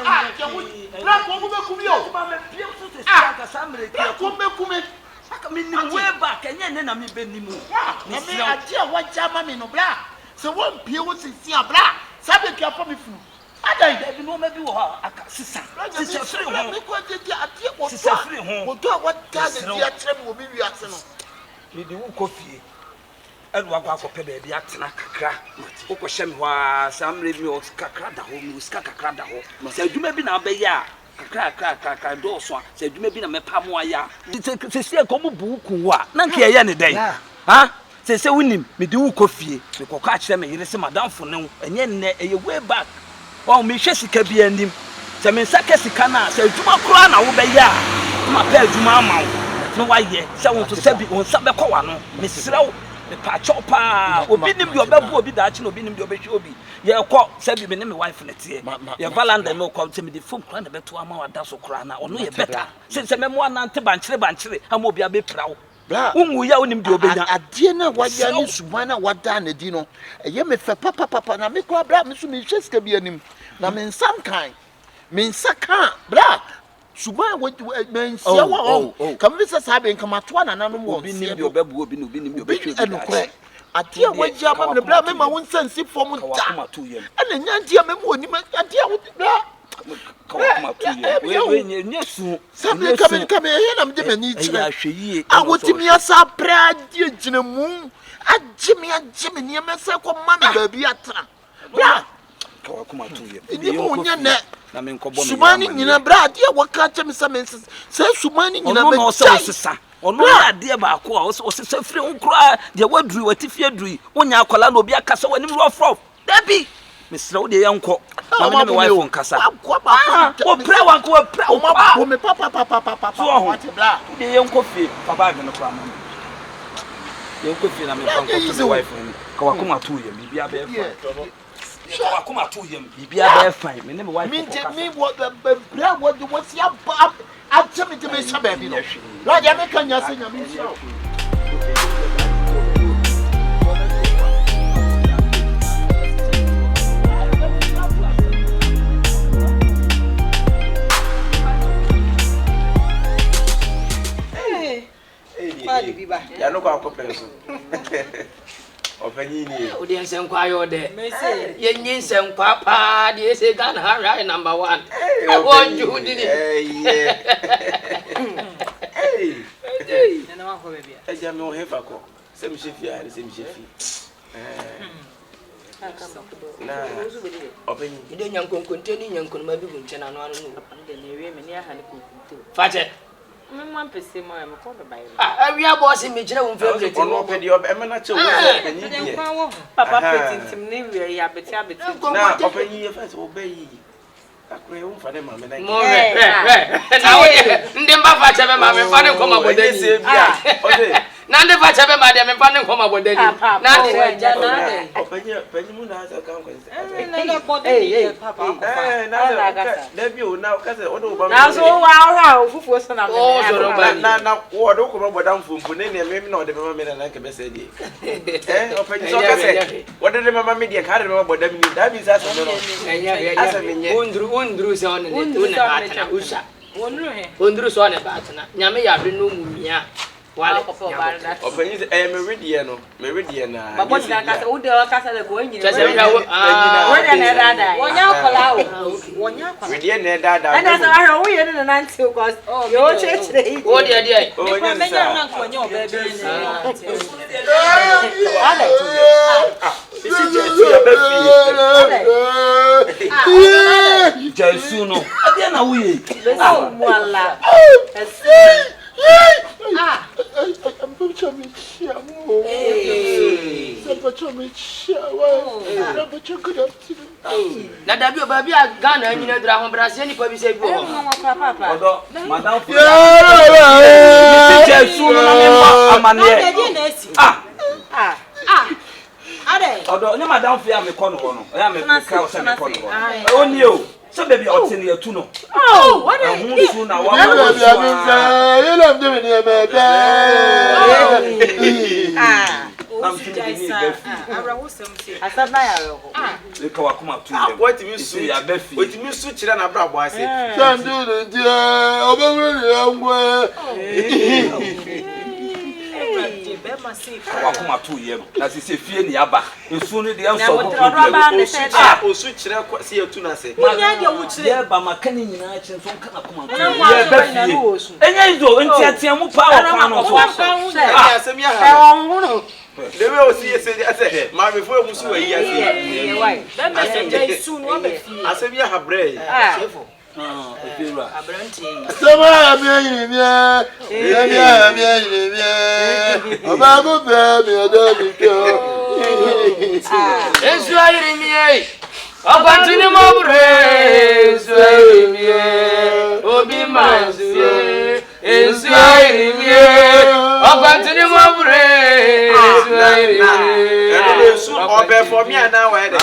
Black woman come here. Mama pia so se aka samre ki. Come. Aka me ni way back enye na me benimu. Na me ade a waja ma me no bra. Se won pie wo sisi a bra. Sabe ki afa me funu. Ada Dabi no ma bi wo ha aka sisa. Sisa free ho. Me ko je ade wo. Sisa free ho. Wo do a wata de dia trem wo bi wiase no. Me di wo kofie. Elu agwa akopɛ baabi atena kakra. Wokɔ hyɛ me hɔ a samre bi o kakra da hɔ, mu sika kakra da hɔ. Sɛ adwuma bi na abɛyɛ a kakra do so a sɛ adwuma bi na mepa mo aya. Sɛ sie kɔm bu ku wo a na nka yɛ ne dɛn. Ha? Sɛ wonim me di wo kofie. Me kɔkɔ akyerɛ me yere sɛ madam fo ne ɛnyɛ nnɛ ɛyɛ way back. Wa me hwɛ sika bi anim. Sɛ me nsa ka sika na sɛ adwuma kora na wo bɛyɛ a. Ma pɛ adwuma ama wo. Na wayɛ sɛ wo to sɛ bi wo nsa bɛkɔ wa no. Me srɛ wo me pa chopa obi nim bi obebu obi da achi na obi nim bi obehwe obi ye kɔ se bi me ne me wife na tie ye valanda me kɔ se me di phone kra na beto ama wada so kra na ono ye better se me mo anante bankyere ama obi abepra wo bra unwu ya onim di obenya ade na waya ni suban na wada na di no ye me fe papa na me kɔ bra me so me hweska bi anim na me nsam kan me nsaka bra suban men sia wo kam bi se sabe nkama to na nanom wo obi nim bi obebu obi no obi nim bi obehwe obi ade a wagya ma me bra me ma won sansi fom nta ana nyantia me mo ni ade a wo bra kawakuma tuye we nyesu sabe kam he na me de mani kire a wotimi asa bra die ginamu agime ni me se ko ma me ba bi atra bra kawakuma tuye ni mo nya ne na me nkobo me sumani nyina bra ade a waka che me se sumani nyina me sesa ono ade ba ko o se firi nkura de waduru watifi aduru wonya akwala na obi akasa wani mrofro dabi misra wo de yanko na me wife nkasa o pra wanko o pra o me papa what bra de yanko fie papa ga no kwa ma yanko fie na me fanko to wife ni kawakuma to ye bibia be kawakuma to ye bibia be fine me ne me wife me what bra what see about atemi te me sha ba bi no la ya me kan ya se nya me sha ya no kwa akopere so ofanyini o de nsenkwa yo de ye nyi nsenkwa pa de ese Ghana ha number 1 I want you did it na wa ko bebia eja me o hefa ko se mi shefi ari se mi shefi na ofanyini ide nyankonkonte ni nyankon ma bi gunche na no anu no de na ewe me ni aha ne konkonte fache me man pese mo e me ko be bayi awia boss mi jira won favorite no pedi o e me na che wo ofanyini die papa petit ni we ya beti na ofanyini ye fa se obayi akure won fa ne ma me na mo na wo ndi mba fache be ma me fa ne ko ma bodani se bia o de na ndi fache be ma de me fa ne ko ma bodani na ndi ofanyini mu na sa kan ko na bodani papa na da bi o na ka se o do ba na so wa ora ofufu so na me na wo do ko boda mfumfu ne ne me na o de me ma me na ka be se die ofanyini so ka se o de me ma me die ka de me boda mi da bi sa so no asa me nye undru se on ne una batna usha undru so ne batna nyame ya hwe no mumia wale ofanyini me ready no me ready na babo ti ka se wo de ka se le ko nyina wo de na dada wonya kola wonya kola ready na dada ana sa ahwe wo ye ne na nti ko yo chechire wo de o nya me nya na ko nya o ba bi ni ale isi jesu ya ba fi jesu no ade na wo ye besu mu ala na dabi o ba bi Ghana nyina dura ho brase ni pa bi se bi o odo madam fu jesu no na me ma amane ade odo nya madam fu ya me kono ho no ya me ka o se me kono ho oni o so baby o tin ya tu no what is it na wa you love them in your bed I'm thinking Asana ya roho. Eka wakoma tu. What you see ya befi. What you see chira na bra bo ase. Sandu de obewere angwe. Wakoma tu ye no. Na se fie ni aba. Nsu no de anso ko. Osu chira se ya tu na se. Munya de wo chire. Ye ba makani nyina chi nso nka akoma tu. Ye befi. Enye izo ntiatia mu pa wa no so. Asem ya ha. The way we see you say, "Mommy, for you to say yes." Why? That message soon one be. Asem ya ha bread. Chefo. Efira. Abranti. Sama mi. Obago be mi odo mi ko. Esu ayiri mi. Abantini mo bre. Esu ayiri mi. Obi mansu. Esu ayiri mi. Abantini mo bre. Obe for me na wa de.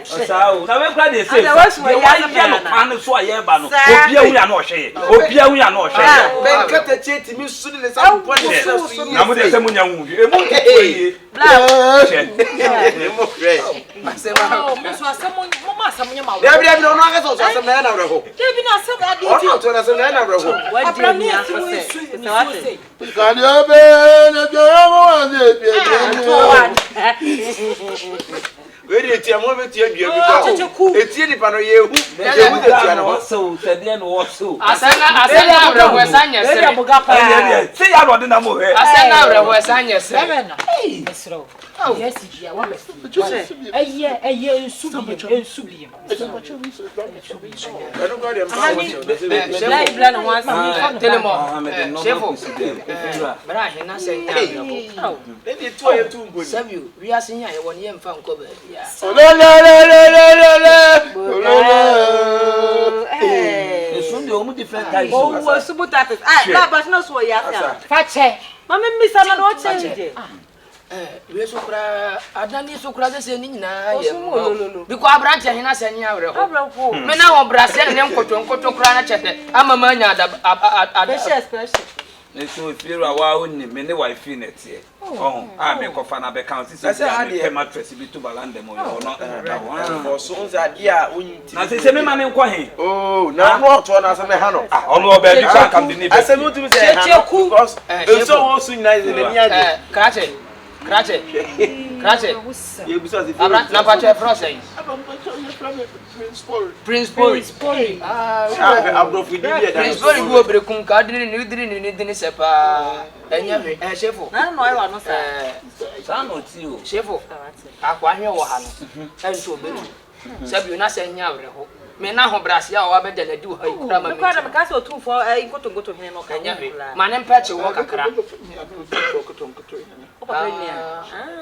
Osawo. Na we kra dey say. We wan get no pan so aye ba no. Obi awu ya na ohwe. Obi awu ya na ohwe. Ben kata cheti mi su ni sa point so. Na mo dey say munya wu. E mu ko yi. E mo frɛ. Oh, mo so asem mo ma asem nya ma. Dabi no aka so asem na na brɛ ho. Dabi na asem ade O no to na asem na brɛ ho. Abra ni asu. Kani obe na je mo wa de bi. We dey tia mo be tia bia because etie ni pa no ye hu. Ye hu de tia no. So tede no so. Asana abra ho sanya se. Say ya ro de na mo he. Asana abra ho sanya se. Esro. Yes, dia wa be. Eye ensu bi. I don't go dem pa wo. Lai bla no wan sam. Telemo. Chefo. Bra he na se nya abra ho. They dey to ye tu ngoni. Sabiu, we are seeing I want him from Kobe. Esun de omu different types. Oh, subutates. Ah, but no so ya. Fache. Mama mi sana no change. We so kra adani so kra se ni nyina ye. Because abranche he na se nya awre ho. Me na ho brase ne nkoto kra na chete. Ama ma nya ada. Special. So if you are one me ne wife in it here. Oh, I make of an account. This is mattress be to balance them or not. So that dia na say me man nko he. Oh, na no to na say me ha no. Ono be bi kan kam de ni be. Asem tu me say KYEKYEKU because so wo su nyina ze ni ade. Krache. Ye bi so say Abra na pa che frosei. Prince Pori. Abrofu di dia da. Prince Pori go brekum ka dini sepa. Enya me chefo. Na no e wa no sa. Sa no ti o. Chefo. Akwa hwe wo ha no. Enso obetu. Sabi na se nya awre ho. Me na ho brase a wa be de na di wo ha ikura ma me. Because me ka so tu fo nkoto hene no ka nya. Ma ne mpa che wo kakra.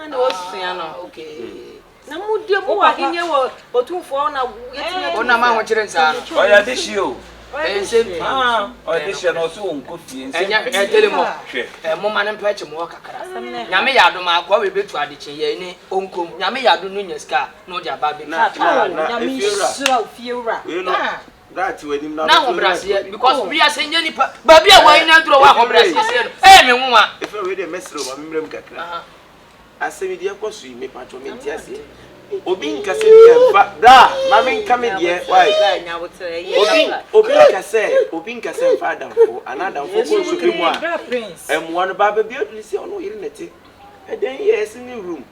Na wo sua no. Okay. Na mudie mo wa hene wo otumfo na yetime. Ona ma ho kire nsa no. Oya de shi o. Ensem. O de shi no so nko fie nsem. Enya telemo. Mo ma ne mpa che mo kakra. Nyame ya adom akwa we betu adeche ye ni onkom. Nyame ya adom no nyaska no de aba be. Nyame sura fiewura. That we nim na. Na ho brase because we are saying any ba bia wa ina dro wa ho brase se me nwa. If we dey mesro ba memrem kakra. Asemi de ekosu me patro me ntiase. Obi nkase bia ba bra ma me nka me de why? Obi nkase fa adamfo anadamfo ko so mu a. Emwa no ba bia odulisi ono yiri nete. And then yes in the room.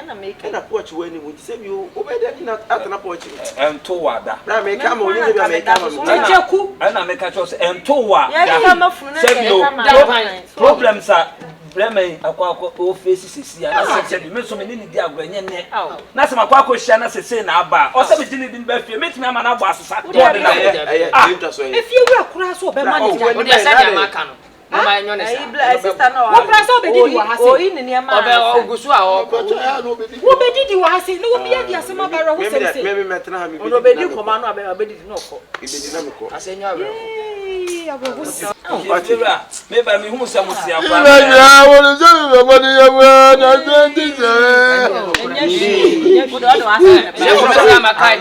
Na make na porch when you say you obeda na atna porch. Ento wada. Na me come on you be me come. KYEKYEKU. Ana me catch us ento wa. Ya kama funu na problems are blame akwa o face sisi ya na se me so me ni di agrenye ne. Na se makwa ko hia na sese na aba. O se me di ni be fie metimi ama na abo asesa. If you were kura so be manage. O de say dia maka no. Mama enyo ne sa. Sister no. Wo kura so be di wa hase. O ini ne ma. Obe ogusu a o. Wo be di wa hase. No wo bia di asema ba ro ho se. Me metna ha me. Ono be di koma no be di no ko. Ibedi na me ko. Asenya awe. Whatever. Maybe me hu some si akwa. Ya wo se be bo ni ya wa na ti se. Kudo no asa. Chefo be na makai.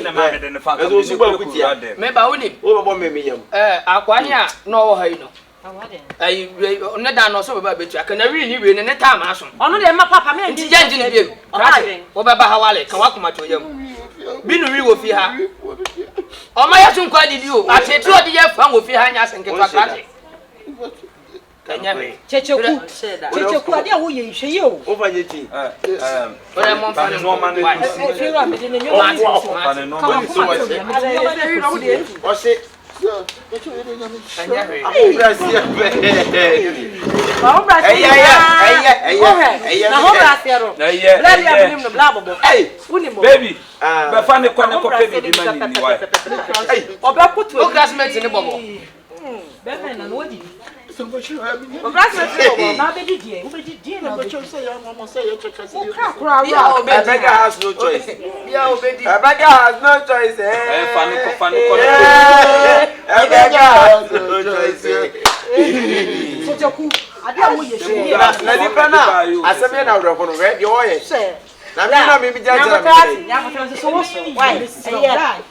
Na ma de ne fa. Ezo su ba kuti ya. Me ba woni. Wo be bo me yam. Akwa hia no wo ha yi no. Ai ne da no so baba betu aka na wi ni we ne time aso ono de ma papa me nti je ngine bi wo baba hawale ka wakoma to yam bi no wi wo fi ha o ma ya tun kwa didi o atetu odi ye fa wo fi ha nya senke to krase kanya me checheku ade wo ye hwe ye o over yeti ore mo fa no man wa fi ra me de ne nyo fa no man so o se kanya me Brasil Vamos Brasil. Na ho Brasil ro. Bla bla blim no bla bobo. Unimo. Baby. Be fa ne kwa ne ko baby di mani ni wa. Oba kutu. O classmate ni bobo. Be fe na no wadi. O Brasil bobo na be didie. O be didie na. But you say your mama say you check us. Yeah, a beggar has no choice. Yeah, obedi. A beggar has no choice. Fa ne ko A beggar has no choice. Checheku ade wo ye hwe ye. Na nipa na aseme na wro kono we de o ye. Na me na me bi jaja na me. Ya ko so wo so. Why?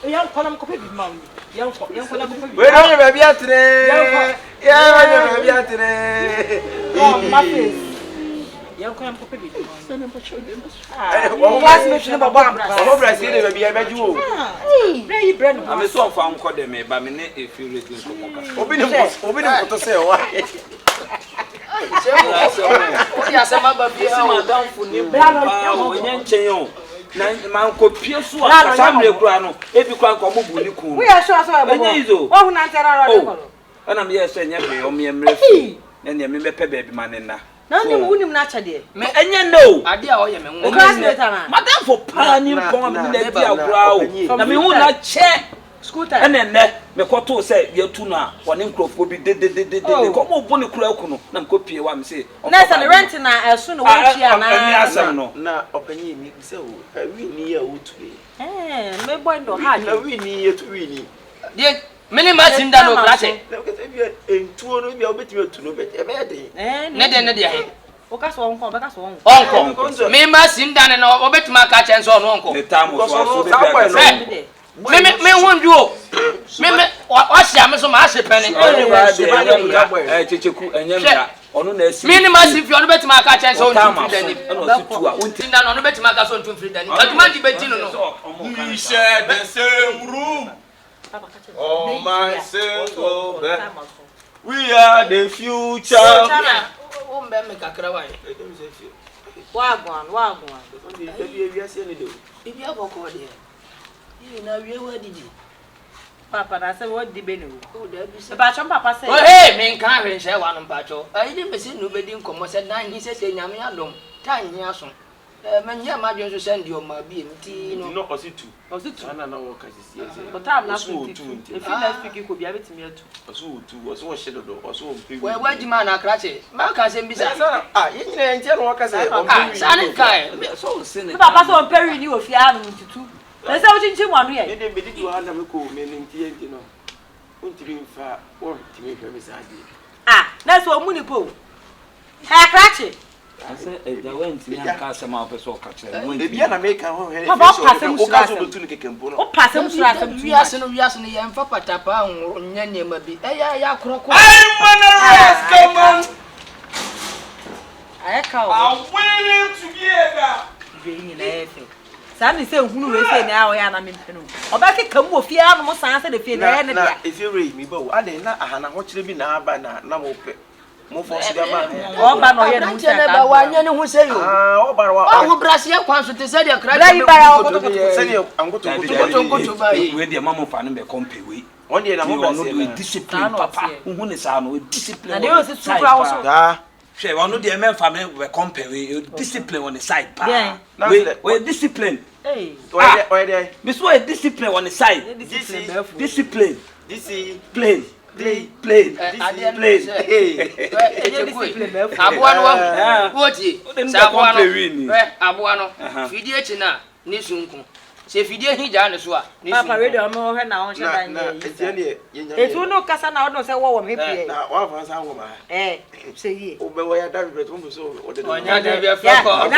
Ya ko ko pe bi ma wo. Ya ko ko we no ye ba bi atene. Ya no ye ba bi atene. Oh, my face. Ya ko ko pe bi. O was me shine baba. O Brasil de ba bi e ba ju o. Hey, brand. Ame so fa nko de me ba me ne e fi ready nko moka. Obi ni to say wa. O ya sama ba bi Si madam fu ni ba o nye nchen yo. Na man ko pie so a samre kura no e bi kwa nko mo bu ni ku. We are sure so about. Wo hu na ntera ro de ko. Ana me yes enya be o me mre fi. Na ne me bepe ba bi manena. Na ndi mu nim na chade. Me enye no. ade a o ye me O classmate na. Madam for pa ni pon me na di agura o. Na me hu na che School time. ene me koto say ye tu no a woni nkrofo bi de ko mo bo ne kura ku no na mko pie wa me say na sa rent na esu no won chia na ani asem no Na opanyi ni se o wi ni ya otu me boy ndo ha na wi ni ye tu wi ni de mini ma tin da no klase na ko bi entuo no bi obetimi otu no be e be de ne de he o ka so onko be ka so onko onko me ma sin da ne no obetuma ka chen so no onko ne tamu so be be me hunju o me wa sia me so ma ase pene checheku enyemra onu na esi mini ma sin fi onu betuma ka chen so ontu fi dani onu si tu a onti tin da no onu betuma ka so ontu fi dani aduma di betino no we share the same room oh my single bed we are the future o mbe me kakra wa wagwan ibi aboko de na wie wa didi papa na say what di benu o da bi se ba chon papa say oh hey me nkan hwe hwe wa no mpacho ayi de mesi no be di nkomo se na hi se nyame adom ta hi aso manya ma dwen so send yo ma bi enti no ositu ana na wo kasisi ese but am na so if you next speak ko bia betimi atu ositu oso shedo do oso mpe we wajima na krache ma ka se mbisa ye nyina nche no wakase sane kai so sene papa so peri ni ofia anu tutu na say o chinchi wanu ye de be di wa na me ko me nti enti no ontiri mfa wo timi hwe me saadi na so mu ni po ha krache ase eja wenti ya ka se ma peso ka chere wenti bia na me ka ho he o ka so do tu ni kekempo no o passe mu sura sam wi ase no ye mfa patapa nya nyema bi ya kroko ai manara come on ayeka o I'm willing to be here be ni na efe sami se hunu we se na o ya na me mpenu obeke kam wo fie anu mo san se de fie na ye ne dia if you read me ba ade na ahana ho kire bi na aba na mo pe mo fo si gama o ba no ye no se ba wa nya ne hu se yo o ba wa o brasia kwan so te se de kra Bra yi ba ya o se ni angoto ba yi we de mama fa no be kompe we on de na mo ba se discipline papa hu ne sa no discipline na de o se tu kra wo so hwe wono de men fa me be kompe we discipline on the side pa Yeah. we discipline eh why there me so discipline on the side discipline play aboa no wo ti aboa no aboa no fidie chi na ni sunku se fidie hija ne so a ni sunku papa radio mo he na on she dan ye etu no kasa na odon se wo wo me pie na wa fa sa wo ba se yi o be wo ya da be to mo so o de onya da be fa ko o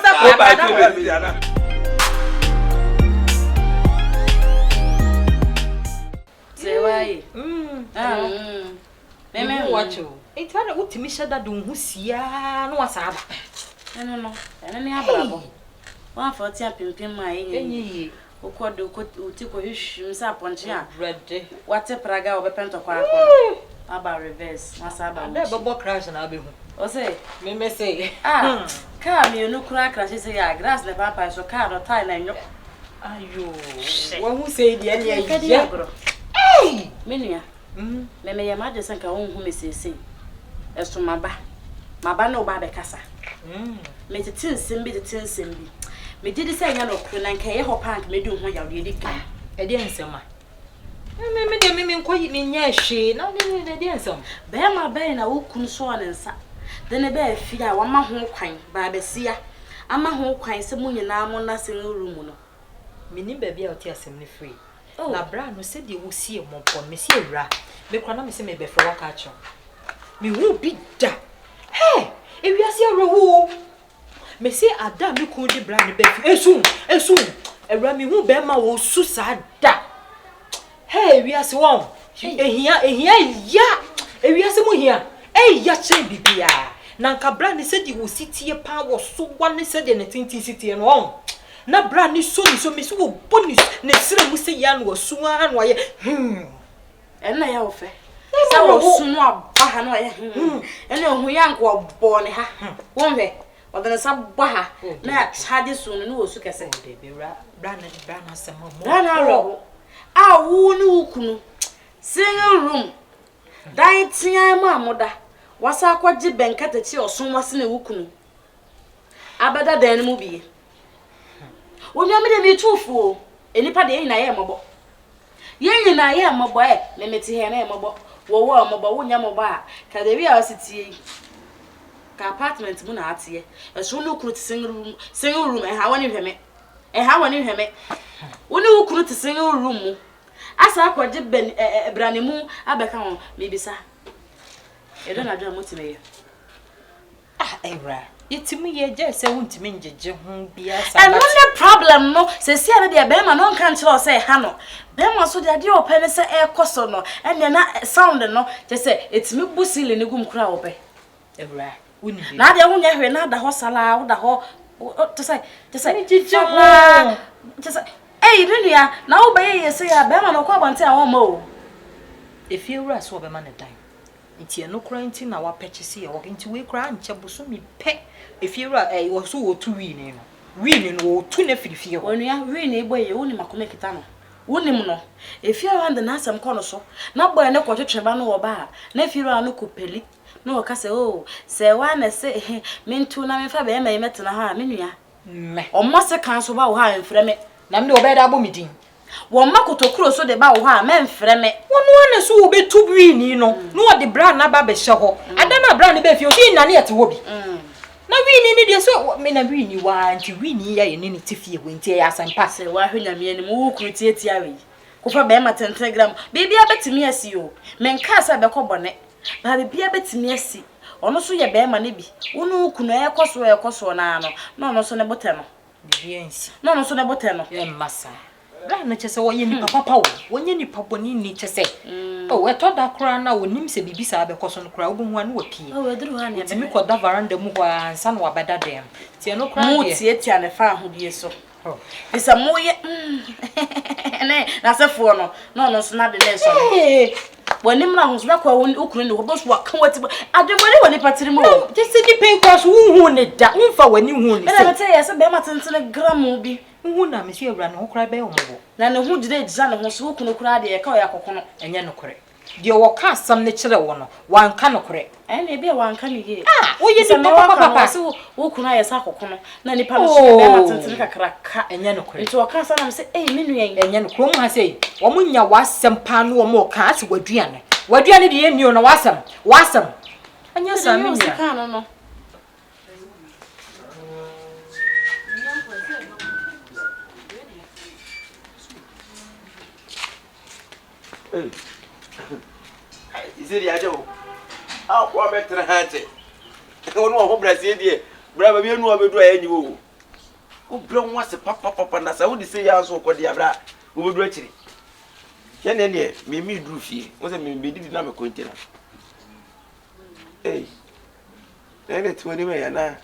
sa pa da se wai Meme watch you. It's hard to me shut that don't see no was up. No. And any other 140 pimpin my any. Ukodo utiko hishim sa ponchia. Ready. What a praga or pento kwa. Aba reverse. Masaba. Never book crash and I'll be. O say, me say. Come you no crack crash say ya grass the papa so car no tie na nyo. Ayo. One who say the any hey! Menua. Me ya maje sanka won hu me sese. Eso maba no ba be kasa. Me tetinsem bi. Me didi say nya no kro na nka ye ho park me du ho ya de di kan. E de nsema. Me nko me nya hwe na de nsem. Be ma be na wo kun so ne nsa. De ne be fi a wa ma ho kwan ba be sia. Ama ho kwan se mu nyina mo na sen room no. Me ni ba bia o ti asem ne free. Na bra no se de wo sie monpon me sie wra. Me kwa na me se me be fro waka acho. Me wu bi da. Hey, e wi ase arewo. Me se ada me kun de bra ne be fi. Esu. Ewra me hu be ma wo su sa da. Hey, wi ase won. Ehia ya. E wi ase mu hia. Ya che bibia. Na nka bra ne se de wo sitie pa wo so wa ne se de ne tinti sitie no on. Na bra ni so me so wo bonus ne sire mu se ya no so an wa ye na ya ofe sa wo sunu aba ha no ye ene ohu ya nko bo ne ha wo hwe odene sa ba ha na charge sunu no wo su kese bebe bra na sama mo bra na ro a wo ni ukunu single room dai tia mu amoda wasa akwaje benkata chi osun wase na ukunu abada dan mu biye Wonya me de me tufu enipa de yin na ye mobo yin na ye mobo me meti he na ye mobo wo mobo wonya mobo a ka de wi a sitie ka apartment mu na atie eso no kru ti single room ha woni hweme woni ukru ti single room mu asa akwaje ben branemu abeka ho me bisa e do na do moti me Ebra Yetimi ye je se wuntimi njeje ho bia sa. And no problem no se sia na de be ma no kan kire o se ha no. Be ma so de ade o pe ne se e koso no. Ene na sound no je se etimi busile ne gum kura o be. Ebra wuni bi. Na de ho nya hwe na da ho sala wo da ho to say njeje ho. To say eh dunia na wo be ye se ya be ma no kwa bante a wo ma o. If you ras wo be ma ne dan. Nti no kura nti na wa purchase ye wo nti we kura nche boso mi pe efiera wo so wo tu win no wo tu na firifie ho onu ya win e boye woni makome kita no woni mu no efiera and na asem kono so na boye ne kwotwetweba no wo ba na efiera no kopeli no wo ka se o se wa na se mintu na me fa be ma yemetena ha menua me o mo se kan so ba wo ha enfre me na me de obeda abo midin wo makotokuro so de ba wo ha me enfre me wono na so wo be tu win no wo de bra na ba be hye ho ada na bra ne be fi o fi na ne yete wo bi na wini ni de so me na wini wa nti wini ya ye ni tifie we nti ya asampa se wa hwenya me ni mu kruti etia we ko fa be ma 10 gram bibia betimi asi o men ka sa be ko bone ba bibia betimi asi ono so ye be ma ne bi wonu kunu e koso na no no no so ne bote no bibia nsi no so ne bote no ye masa bra na chese wo ye ni papa wo wonye ni papa ni chese o we to da kra na wonim se bibisa abe koso no kra obu hu anu wapie o we duru ha ne timi ko da veranda mu ho ansa no abeda dem tie no kra mu tie ne fa ho die so bisa mu ye ne na se fo no so na de ne so wonim na ho so kwa ukuru ne ho bo so kan wati ademori woni patiri mu just di pen cross hu ne da umfa wani hu ne se na te ye se be ma 10 gram bi hu na me so ewra ne ho kra be omo na ne hu gide gisa ne ho so ukunu kra de ka o ya kokono enye no kore de wo ka asam ne kire wo no wanka no kore ene be wanka ne ye wo ye ni papa so ukunu ya sa kokono na ni pa no so be ma 10 kakra ka enye no kore nti wo ka sa na me se menu yen enye no kro mu ha sei wo munya wasem pa no wo mo ka ase waduane de ye ni no wasem anya sa me nya ka no Izeri ajo. Ah, kwa metra hate. Wonu wo brasie die. Bra ba bi enu obedu ayanyi wo. Wo bra nwa se papa na sa wo di se ya so ko dia bra. Wo bedu akiri. yɛne ne me duru fie wo sɛ me bedi na me kontina eh ne tuani me yana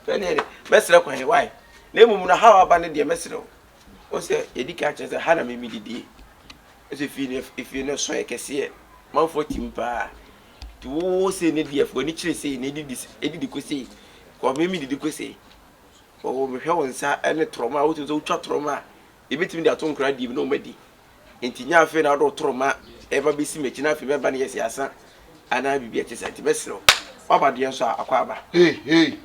ne mesre kwan why na emu na ha aba ne de mesre wo sɛ edika kyerɛ sɛ ha na me didie ɛsɛ fie ne so ekese manfo timpa ti wo se ne de afo ni kyerɛ sɛ ne edidi ko sɛ ko me didi ko sɛ o me hwɛ won sa ne troma wo to twa troma ebetimi de ato nkra di no madi enti nya afi na do troma e ba besi mechi na afi be ba ne yesi asa ana bibia kyesa ti besro baba de nso akwa aba hey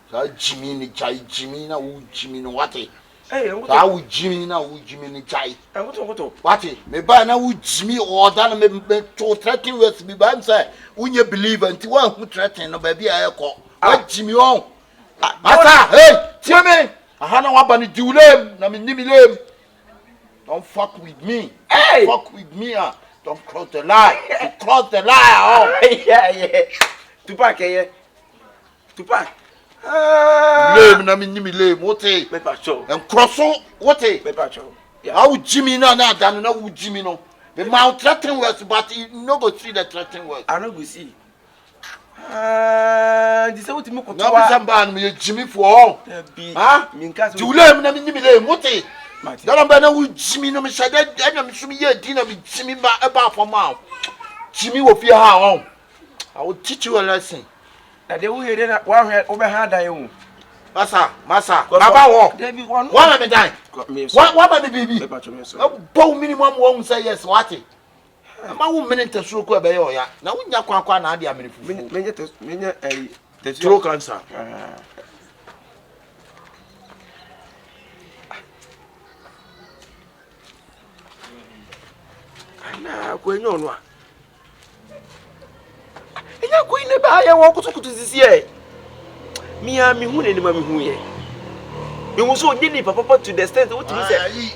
sa jimi ni chai jimi na wo jimi no wate sa wo jimi na wo jimi ni chai ngoto wate me ba na wo jimi order na me to threaten with me ba am say unye believe anti wa hu threaten no ba bia ekọ wa jimi on masa hey tie me aha na wa ba ni diulem na me nimilem. Don't fuck with me. Hey! Fuck with me. Don't cross the line. You cross the line. Oh. Yeah. Tupac, yeah. Tupac. Lame, na me lame. What eh? Me pacho. And cross what eh? Me pacho. Yeah. How Jimmy na dan na wo Jimmy no. The mouth threatening words, but you no go see the threatening words. I no go see. This is what me ko to. Na be samba me Jimmy for all. Ah? Minka. You lame na me lame. What eh? That na wo Jimmy no me say that na me so me ye di na me Jimmy ba e ba for ma. Jimmy wo fie ha on. I will teach you a lesson. Na de wo here na wa hwe wo be ha dan hu. Masa, baba wo. Wa me dan. Wa ba me baby. Me pacho me so. Bo minimum wo say yes what? Ma wo minute suro ko be ye oya. Na wo nya kwa na ade amene fufu. Menye throat cancer. Na kwenye onwa enya kwine ba ya wo kutukutu sisi e mi a mi hu ne ma mi hu ye mi wo so nyini papa to the extent what you say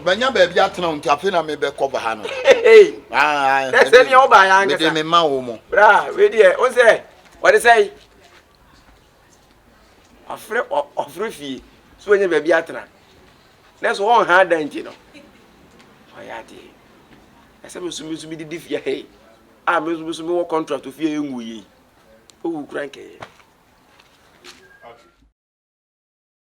banya ba bia tena nti afi na me be cover ha no that's any o ba ya ngasa me ma wo mo bra we die o say what say afre fie so nya ba bia tena na so won ha dan ti no oya di ese me sumi di fie hey me sumi wo contract ofie enwu yi o wu kran ke